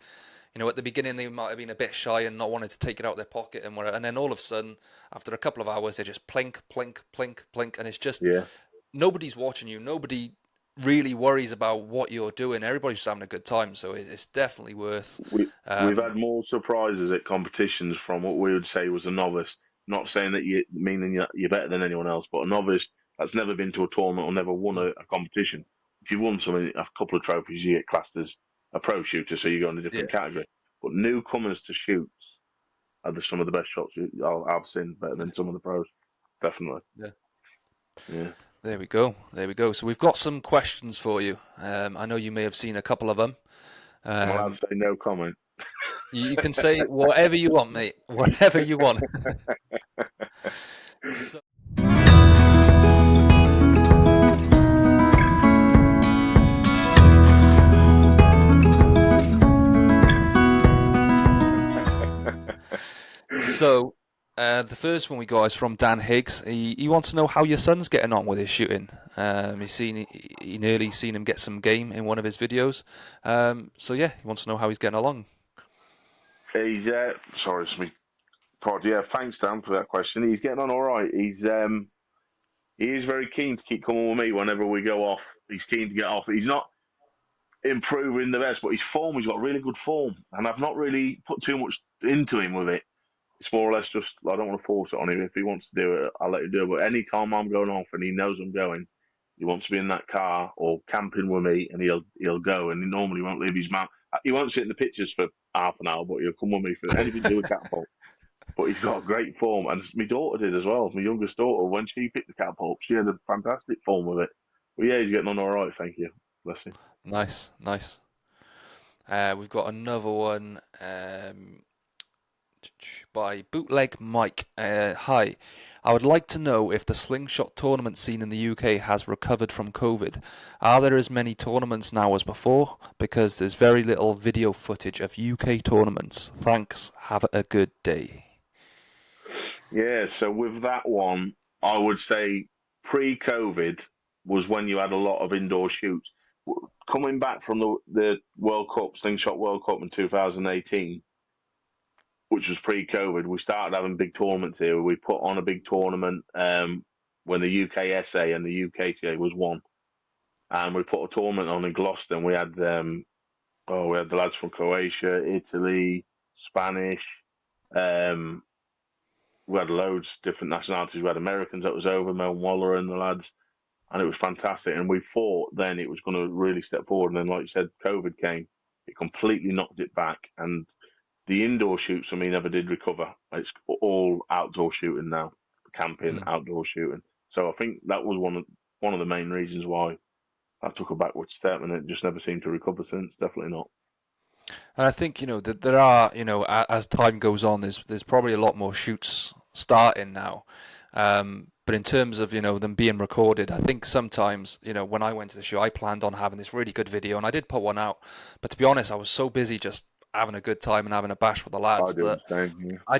At the beginning they might have been a bit shy and not wanted to take it out of their pocket and whatever, and then all of a sudden, after a couple of hours, they're just plink, plink, plink, plink, and it's just Yeah. nobody's watching you. Nobody really worries about what you're doing. Everybody's just having a good time, so it's definitely worth. We've Um, had more surprises at competitions from what we would say was a novice. Not saying that you're better than anyone else, but a novice that's never been to a tournament or never won a competition. If you've won something, a couple of trophies, you get classed as a pro shooter, so you go in a yeah, different category. But newcomers to shoots are some of the best shots I've seen, better yeah, than some of the pros. Definitely. yeah. Yeah. There we go. There we go. So we've got some questions for you. I know you may have seen a couple of them. I'm allowed Um, to say no comment. you can say whatever you want, mate. Whatever you want. So, so, the first one we got is from Dan Higgs. He wants to know how your son's getting on with his shooting. He nearly seen him get some game in one of his videos. So yeah, he wants to know how he's getting along. He's sorry, it's me. Pod. Yeah, thanks Dan for that question. He's getting on all right. He is very keen to keep coming with me whenever we go off. He's keen to get off. He's not improving the best, but his form, he's got really good form. And I've not really put too much into him with it. It's more or less just, I don't want to force it on him. If he wants to do it, I'll let him do it. But any time I'm going off and he knows I'm going, he wants to be in that car or camping with me and he'll go. And he normally won't leave his mount. He won't sit in the pictures for half an hour, but he'll come with me for anything to do with catapult. But he's got great form, and my daughter did as well. My youngest daughter, when she picked the catapult, she had a fantastic form with it. But yeah, he's getting on all right, thank you. Bless him. Nice, nice. We've got another one by Bootleg Mike. Hi, I would like to know if the Slingshot tournament scene in the UK has recovered from COVID. Are there as many tournaments now as before? Because there's very little video footage of UK tournaments. Thanks. Have a good day. Yeah, so with that one, I would say pre-COVID was when you had a lot of indoor shoots. Coming back from the World Cup, Slingshot World Cup in 2018, which was pre-COVID, we started having big tournaments here. We put on a big tournament when the UKSA and the UKTA was one, and we put a tournament on in Gloucester. And we had the lads from Croatia, Italy, Spanish, um, we had loads different nationalities. We had Americans that was over, Mel Waller and the lads, and it was fantastic. And we thought then it was going to really step forward, and then, like you said, COVID came. It completely knocked it back, and the indoor shoots for me never did recover. It's all outdoor shooting now, camping, Mm. outdoor shooting. So I think that was one of the main reasons why I took a backward step, and it just never seemed to recover since. Definitely not. And I think, that there are, as time goes on, there's probably a lot more shoots starting now. But in terms of, them being recorded, I think sometimes, when I went to the show, I planned on having this really good video, and I did put one out. But to be honest, I was so busy just having a good time and having a bash with the I lads do that the same. Yeah. I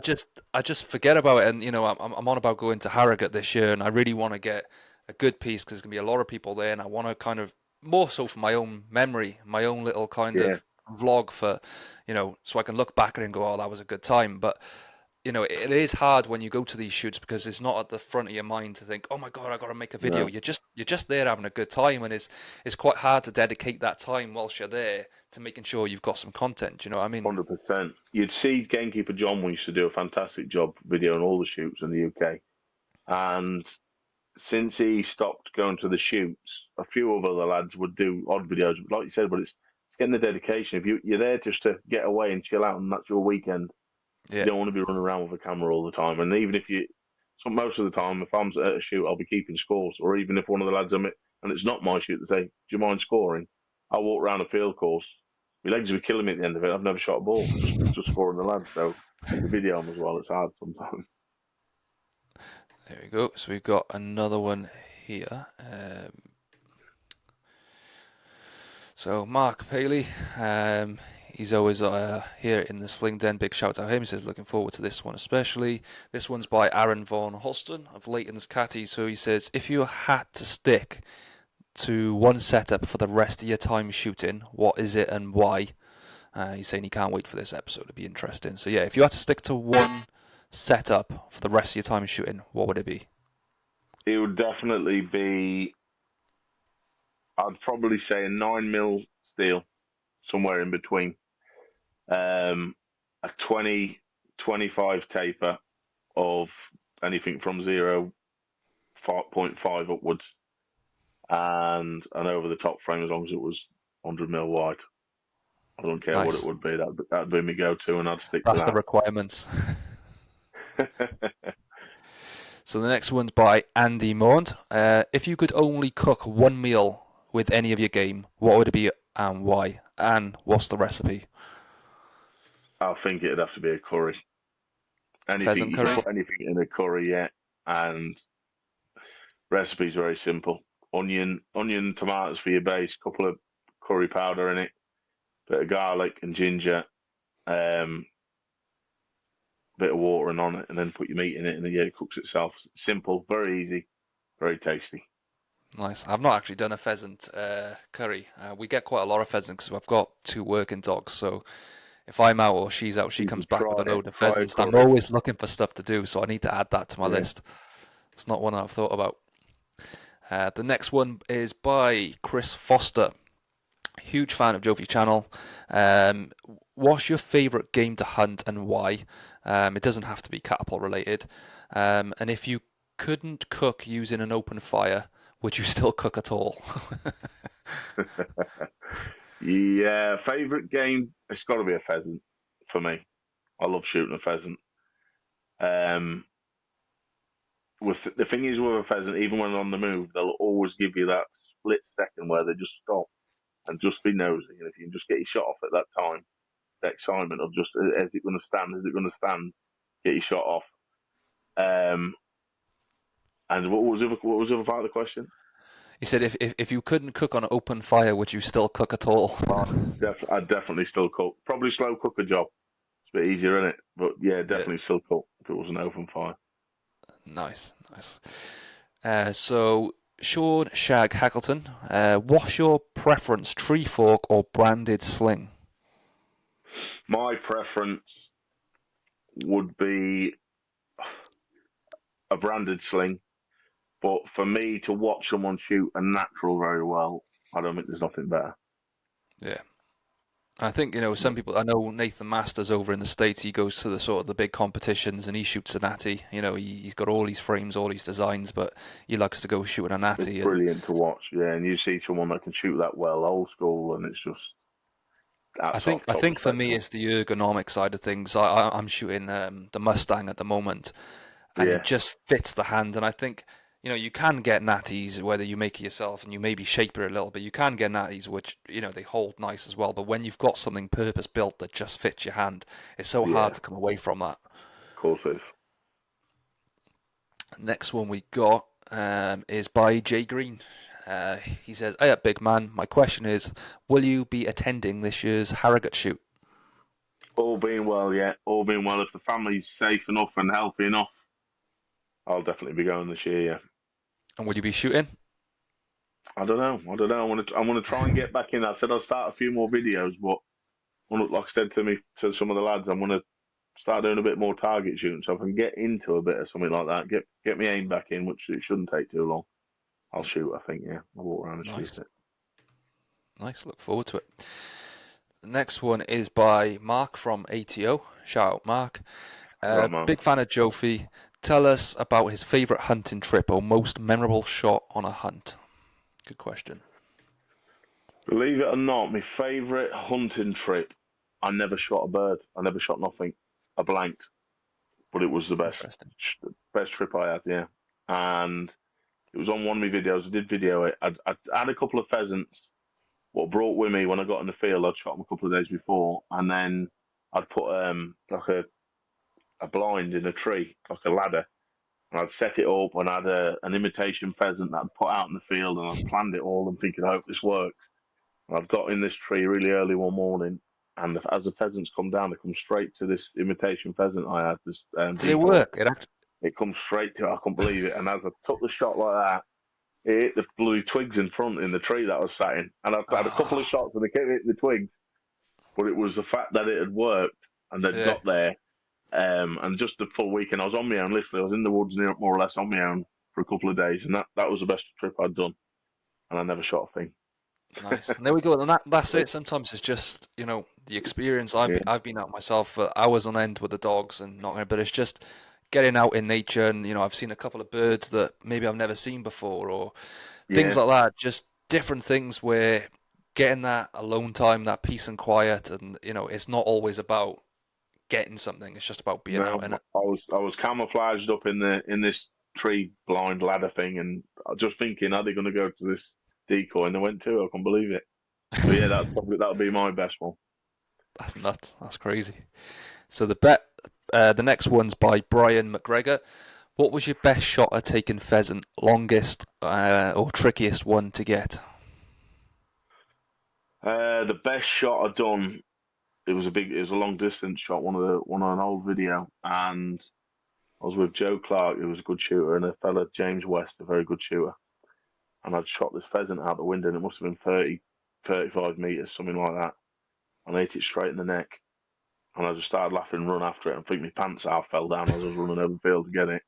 just forget about it. And I'm on about going to Harrogate this year, and I really want to get a good piece because there's gonna be a lot of people there, and I want to kind of more so for my own memory, my own little kind Yeah. of vlog for, so I can look back at it and go, oh, that was a good time. But it is hard when you go to these shoots because it's not at the front of your mind to think, oh my God, I got to make a video. No. You're just there having a good time, and it's quite hard to dedicate that time whilst you're there to making sure you've got some content. You know what I mean? 100%. You'd see Gamekeeper John used to do a fantastic job videoing all the shoots in the UK. And since he stopped going to the shoots, a few of other lads would do odd videos, like you said, but it's getting the dedication. If you're there just to get away and chill out and that's your weekend, you Yeah. don't want to be running around with a camera all the time. And even if so most of the time, if I'm at a shoot, I'll be keeping scores. Or even if one of the lads I'm at, and it's not my shoot, they say, "Do you mind scoring?" I'll walk around a field course. My legs will be killing me at the end of it. I've never shot a ball, just scoring the lads. So to video them as well, it's hard sometimes. There we go. So we've got another one here. So Mark Paley, he's always here in the Sling Den. Big shout out to him. He says looking forward to this one especially. This one's by Aaron Vaughan Holston of Leighton's Catty. So he says if you had to stick to one setup for the rest of your time shooting, what is it and why? He's saying he can't wait for this episode to be interesting. So yeah, if you had to stick to one setup for the rest of your time shooting, what would it be? It would definitely be, I'd probably say a 9mm steel, somewhere in between. A 20-25 taper of anything from 0.5 upwards, and an over the top frame as long as it was 100mm wide. I don't care what it Nice. would be. That'd be my go-to, and I'd stick That's the to requirements. that. So the next one's by Andy Mond. If you could only cook one meal with any of your game, what would it be and why? And what's the recipe? I think it'd have to be a curry. Anything Pheasant you can curry? put anything in a curry, yeah. And recipe's very simple. Onion, tomatoes for your base, couple of curry powder in it, bit of garlic and ginger, um, bit of water and on it, and then put your meat in it, and then yeah, it cooks itself. Simple, very easy, very tasty. Nice. I've not actually done a pheasant curry. We get quite a lot of pheasant because I've got two working dogs. So if I'm out or she's out, she You comes should back with try a it. load of Try a pheasants. I'm curry. always looking for stuff to do, so I need to add that to my Yeah. list. It's not one I've thought about. The next one is by Chris Foster. Huge fan of Joefe channel. Um, what's your favourite game to hunt and why? It doesn't have to be catapult related. And if you couldn't cook using an open fire, would you still cook at all? Yeah, favorite game. It's got to be a pheasant for me. I love shooting a pheasant. Um, with the thing is with a pheasant, even when they're on the move, they'll always give you that split second where they just stop and just be nosy. And if you can just get your shot off at that time, it's the excitement of just is it going to stand? Is it going to stand? Get your shot off. Um, and what was the other part of the question? He said if you couldn't cook on an open fire, would you still cook at all? I'd definitely still cook. Probably slow cook a job. It's a bit easier, isn't it? But yeah, Yeah, definitely still cook if it was an open fire. nice, nice. So Sean Shag Hackleton, what's your preference, tree fork or branded sling? My preference would be a branded sling, but for me to watch someone shoot a natural very well, I don't think there's nothing better. Yeah. I think, some people, I know Nathan Masters over in the States, he goes to the sort of the big competitions and he shoots a natty. He's got all these frames, all these designs, but he likes to go shooting a It's natty. And brilliant to watch, yeah. And you see someone that can shoot that well, old school, and it's just I that's think off I top think for respect me to it's the ergonomic side of things. I'm shooting the Mustang at the moment, and it yeah, just fits the hand. And I think, you can get natties, whether you make it yourself and you maybe shape it a little bit. You can get natties which, they hold nice as well. But when you've got something purpose built that just fits your hand, it's so yeah, hard to come away from that. of course it is. Next one we got is by Jay Green. He says, "Hey, big man. My question is, will you be attending this year's Harrogate shoot? All being well, yeah, all being well. If the family's safe enough and healthy enough, I'll definitely be going this year. Yeah, And will you be shooting?" I don't know. I want to try and get back in. I said I'll start a few more videos, but like I said to some of the lads, I'm gonna start doing a bit more target shooting, so if I can get into a bit of something like that, get me aim back in, which it shouldn't take too long. I'll shoot. I think. Yeah, I'll walk around and shoot Nice, it. nice. Look forward to it. The next one is by Mark from ATO. Shout out, Mark. Right, man. Big fan of Joefe. Tell us about his favourite hunting trip or most memorable shot on a hunt. Good question. Believe it or not, my favourite hunting trip. I never shot a bird. I never shot nothing. I blanked, but it was the Interesting. best trip I had. Yeah, and it was on one of my videos. I did video it. I had a couple of pheasants. What I brought with me when I got in the field, I'd shot them a couple of days before, and then I'd put like a blind in a tree, like a ladder, and I'd set it up, and I had an imitation pheasant that I'd put out in the field, and I'd planned it all and thinking, I hope this works. And I'd got in this tree really early one morning, and as the pheasants come down, they come straight to this imitation pheasant I had, this Did it decoy. work? It actually, It comes straight to it, I couldn't believe it. And as I took the shot like that, it hit the blue twigs in front in the tree that I was sat in. And I had a couple of ah, shots and they kept hitting the twigs, but it was the fact that it had worked and they'd yeah, got there. And just the full weekend, I was on my own. Literally, I was in the woods near more or less on my own for a couple of days, and that was the best trip I'd done. And I never shot a thing. nice. And there we go. And that's Yeah, it. Sometimes it's just, the experience. I've yeah, been, I've been out myself for hours on end with the dogs and not, but it's just getting out in nature. And, I've seen a couple of birds that maybe I've never seen before or things yeah. like that. Just different things where getting that alone time, that peace and quiet. And, it's not always about getting something. It's just about being out No, in it. I was camouflaged up in this tree blind ladder thing, and I was just thinking, are they going to go to this decoy? And they went to. I can't believe it. So yeah, that would be my best one. That's nuts. That's crazy. So the next one's by Brian McGregor. What was your best shot at taking pheasant? Longest or trickiest one to get? The best shot I'd done. It was a long distance shot. One on an old video, and I was with Joe Clark, who was a good shooter, and a fella James West, a very good shooter. And I'd shot this pheasant out the window, and it must have been 30, 35 meters, something like that. And I hit it straight in the neck. And I just started laughing and run after it. And I think my pants half fell down as I was running over the field to get it.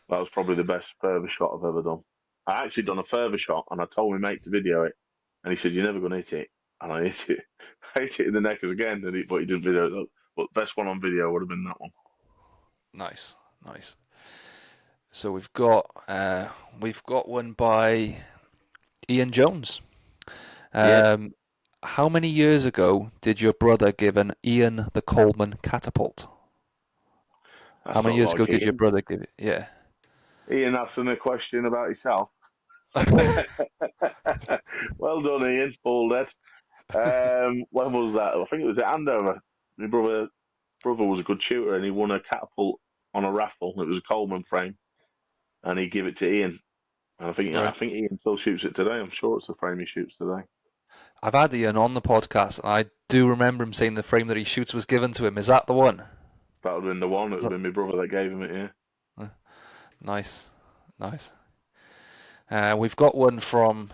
That was probably the best further shot I've ever done. I actually done a further shot, and I told my mate to video it, and he said, "You're never going to hit it." And I hit it, I hit it in the neck again, but he didn't video it. But best one on video would have been that one. Nice, nice. So we've got one by Ian Jones. Yeah, Um, how many years ago did your brother give an Ian the Coleman catapult? How that's many not years ago like did your Ian. brother give it? Yeah. Ian asking a question about himself. Well done, Ian. All dead. When was that? I think it was at Andover. My brother was a good shooter, and he won a catapult on a raffle. It was a Coleman frame, and he gave it to Ian. And I Right. think Ian still shoots it today. I'm sure it's the frame he shoots today. I've had Ian on the podcast, and I do remember him saying the frame that he shoots was given to him. Is that the one? That would have been the one. It Is would have that- been my brother that gave him it. Yeah. Nice, nice. We've got one from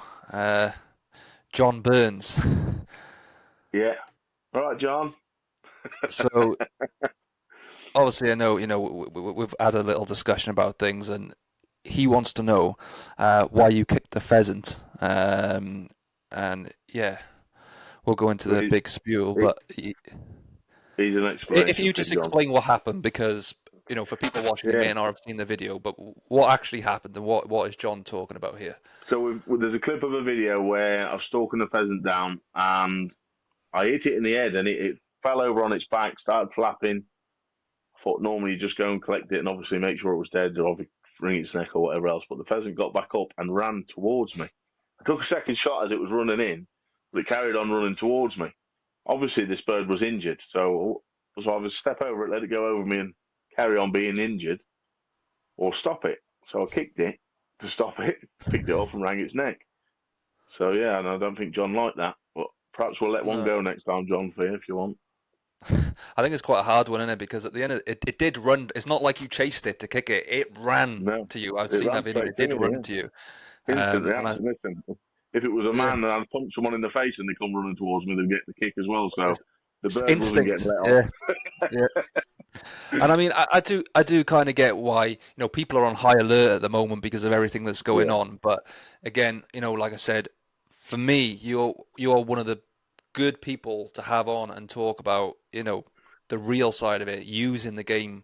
John Burns. Yeah. All right, John. So obviously, I know we've had a little discussion about things, and he wants to know why you kicked the pheasant. And yeah, we'll go into So the big spew. he, But he's an if explanation you for just John. explain what happened, because for people watching, they Yeah. may not have seen the video, but what actually happened and what is John talking about here? So there's a clip of a video where I was stalking the pheasant down and I hit it in the head and it fell over on its back, started flapping. I thought normally you just go and collect it and obviously make sure it was dead or wring its neck or whatever else. But the pheasant got back up and ran towards me. I took a second shot as it was running in, but it carried on running towards me. Obviously, this bird was injured, so I would step over it, let it go over me, and carry on being injured, or stop it. So I kicked it to stop it, picked it up, and wrang its neck. So yeah, and I don't think John liked that, but perhaps we'll let one No. go next time, John, for you if you want. I think it's quite a hard one, isn't it? Because at the end of it did run. It's not like you chased it to kick it. It ran No, to you. I've it seen that ran video. straight It to did me. run Yeah, to you. instant And reaction. Listen, if it was a yeah, man and I'd punched someone in the face and they come running towards me, they'd get the kick as well. So the it's bird wasn't getting instinct. let off. Yeah, yeah. And I mean, I do kind of get why, people are on high alert at the moment because of everything that's going Yeah, on. But again, like I said, for me, you're one of the good people to have on and talk about, the real side of it, using the game,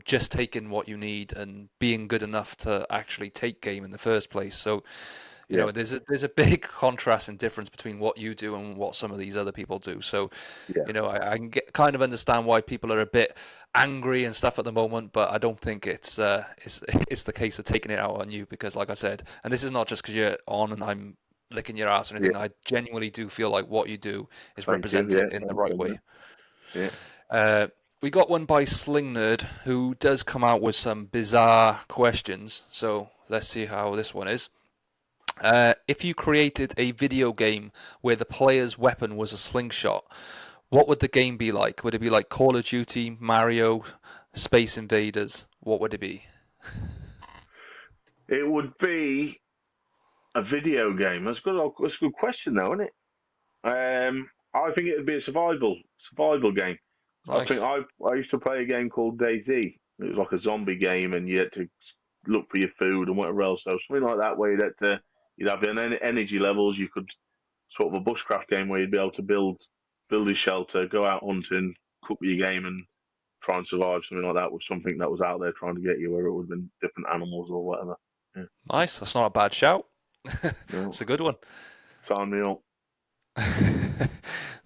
just taking what you need and being good enough to actually take game in the first place. So, yeah, there's a big contrast and difference between what you do and what some of these other people do. So, yeah. I can kind of understand why people are a bit angry and stuff at the moment, but I don't think it's the case of taking it out on you because, like I said, and this is not just because you're on and I'm licking your ass or Yeah. anything. I genuinely do feel like what you do is Thank you. represented Yeah, in the thank right you, way. man. Yeah. Uh, we got one by Sling who does come out with some bizarre questions. So let's see how this one is. If you created a video game where the player's weapon was a slingshot, what would the game be like? Would it be like Call of Duty, Mario, Space Invaders? What would it be? It would be a video game. That's good. That's a good question, though, isn't it? I think it would be a survival game. I think Nice. I used to play a game called DayZ. It was like a zombie game, and you had to look for your food and whatever else. So something like that, where you'd have energy levels. You could sort of a bushcraft game where you'd be able to build your shelter, go out hunting, cook your game, and try and survive. Something like that with something that was out there trying to get you, where it would have been different animals or whatever. Yeah, Nice. That's not a bad shout. no, It's a good one. sign me up.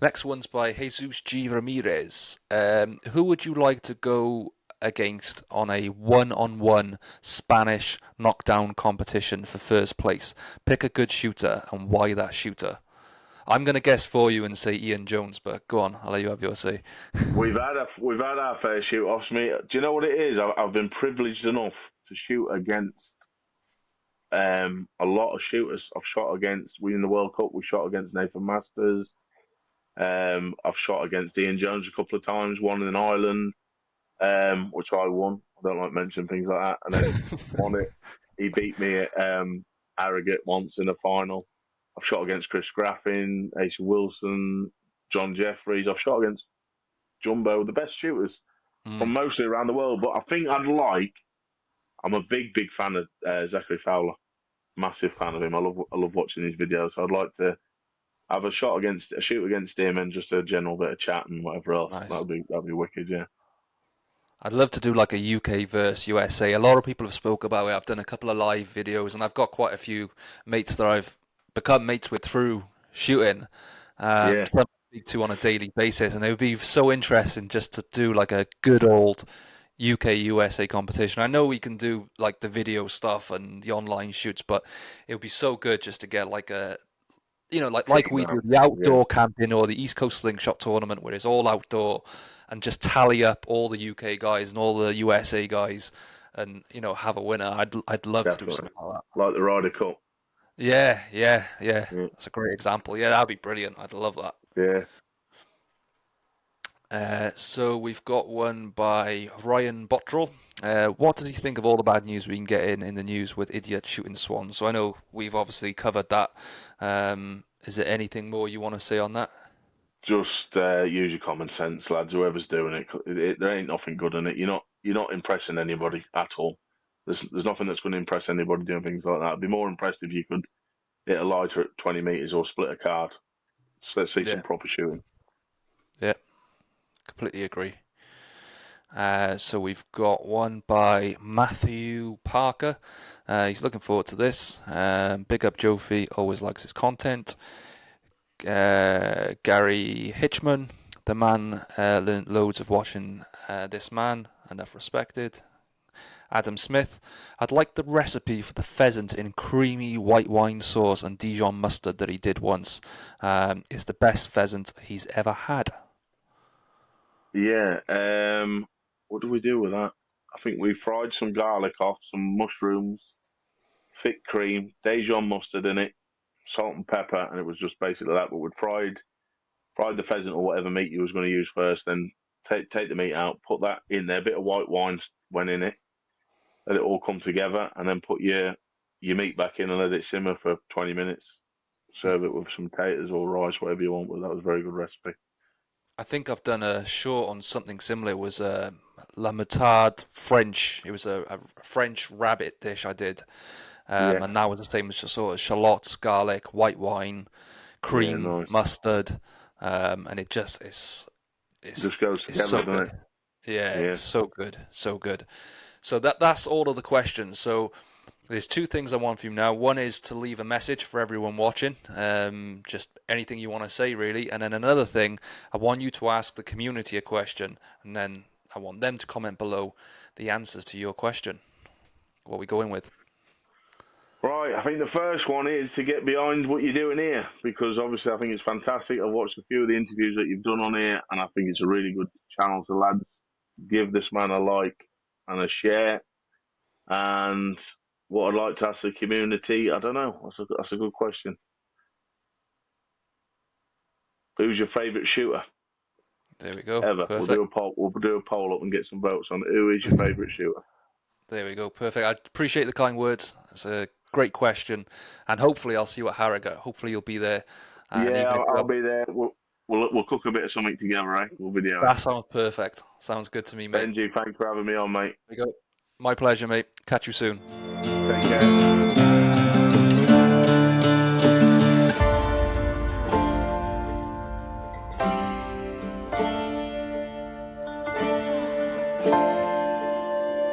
Next one's by Jesus G. Ramirez. Who would you like to go against on a one-on-one Spanish knockdown competition for first place? Pick a good shooter and why that shooter. I'm going to guess for you and say Ian Jones, but go on, I'll let you have your say. We've had our fair shoot offs, me. Do you know what it is? I've been privileged enough to shoot against a lot of shooters. I've shot against. We in the World Cup. We shot against Nathan Masters. I've shot against Ian Jones a couple of times. One in Ireland, which I won. I don't like mentioning things like that. And then won it. He beat me at Harrogate once in the final. I've shot against Chris Graffin, Asa Wilson, John Jeffries. I've shot against Jumbo, the best shooters Mm, from mostly around the world. But I think I'm a big fan of Zachary Fowler. Massive fan of him. I love watching his videos. So I'd like to have a shoot against him, and just a general bit of chat and whatever else. nice. That'd be wicked. Yeah, I'd love to do like a UK versus USA. A lot of people have spoke about it. I've done a couple of live videos, and I've got quite a few mates that I've become mates with through shooting. yeah, Some I speak to on a daily basis, and it would be so interesting just to do like a good old UK USA competition. I know we can do like the video stuff and the online shoots, but it would be so good just to get like a like team we do out. the Yeah, outdoor camping or the East Coast Slingshot tournament where it's all outdoor and just tally up all the UK guys and all the USA guys and have a winner. I'd love to do definitely. something like that. Like the Ryder Cup. Yeah, yeah, yeah. Yeah, That's a great example. Yeah, that'd be brilliant. I'd love that. yeah. So we've got one by Ryan Bottrell. What did you think of all the bad news we can get in the news with idiot shooting swans? So I know we've obviously covered that. Is there anything more you want to say on that? Just use your common sense, lads. Whoever's doing there ain't nothing good in it. You're not impressing anybody at all. There's nothing that's going to impress anybody doing things like that. I'd be more impressed if you could hit a lighter at 20 meters or split a card. So let's see some Yeah, proper shooting. yeah, completely agree. So we've got one by Matthew Parker. He's looking forward to this. Big up Joefe, always likes his content. Gary Hitchman, the man learned loads of watching this man, enough respected. Adam Smith, I'd like the recipe for the pheasant in creamy white wine sauce and Dijon mustard that he did once. It's the best pheasant he's ever had. Yeah. What do we do with that? I think we fried some garlic off, some mushrooms, thick cream, Dijon mustard in it, salt and pepper, and it was just basically that. But we'd fried the pheasant or whatever meat you was going to use first, then take the meat out, put that in there. A bit of white wine went in it, let it all come together, and then put your meat back in and let it simmer for 20 minutes. Serve it with some potatoes or rice, whatever you want. But that was a very good recipe. I think I've done a short on something similar. It was La Moutarde French. It was a French rabbit dish I did. Yeah, And that was the same as sort of shallots, garlic, white wine, yeah, cream, nice. mustard, and it just is Just goes it's so together, doesn't good. it? Yeah, Yeah. it's so good, so good. So that's all of the questions. So there's two things I want from you now. One is to leave a message for everyone watching, just anything you want to say, really. And then another thing, I want you to ask the community a question, and then I want them to comment below the answers to your question. What are we going with? Right, I think the first one is to get behind what you're doing here because obviously I think it's fantastic. I've watched a few of the interviews that you've done on here, and I think it's a really good channel. So, lads, give this man a like and a share. And what I'd like to ask the community, I don't know, that's a good question. Who's your favourite shooter There we go. ever? We'll do Perfect. a poll. We'll do a poll up and get some votes on who is your favourite shooter. There we go. Perfect. I appreciate the kind words. It's a great question, and hopefully I'll see you at Harrogate. Hopefully you'll be there, and Yeah, even if I'll be there. We'll cook a bit of something together, eh? We'll video it. that sounds perfect. Sounds good to me, mate. Benji, thanks for having me on, mate. There we go. My pleasure, mate. Catch you soon. Take care.